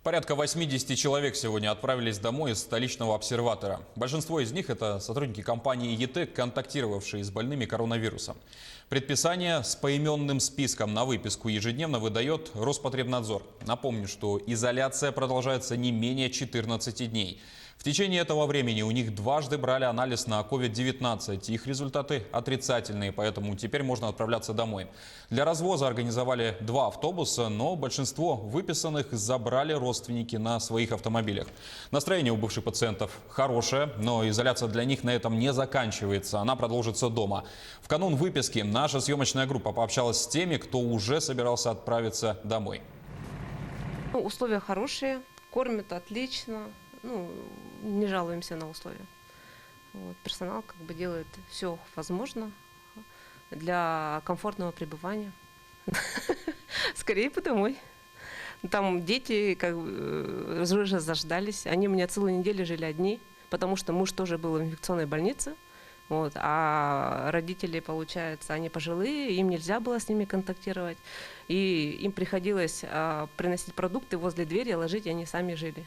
Порядка 80 человек сегодня отправились домой из столичного обсерватора. Большинство из них – это сотрудники компании ЕТЭК, контактировавшие с больными коронавирусом. Предписание с поименным списком на выписку ежедневно выдает Роспотребнадзор. Напомню, что изоляция продолжается не менее 14 дней. В течение этого времени у них дважды брали анализ на COVID-19. Их результаты отрицательные, поэтому теперь можно отправляться домой. Для развоза организовали 2 автобуса, но большинство выписанных забрали родственники на своих автомобилях. Настроение у бывших пациентов хорошее, но изоляция для них на этом не заканчивается. Она продолжится дома. В канун выписки наша съемочная группа пообщалась с теми, кто уже собирался отправиться домой. Условия хорошие, кормят отлично. Не жалуемся на условия. Персонал делает все возможное для комфортного пребывания. Скорее бы домой. Там дети уже заждались. Они у меня целую неделю жили одни, потому что муж тоже был в инфекционной больнице. А родители, получается, они пожилые, им нельзя было с ними контактировать. И им приходилось приносить продукты возле двери, ложить, и они сами жили.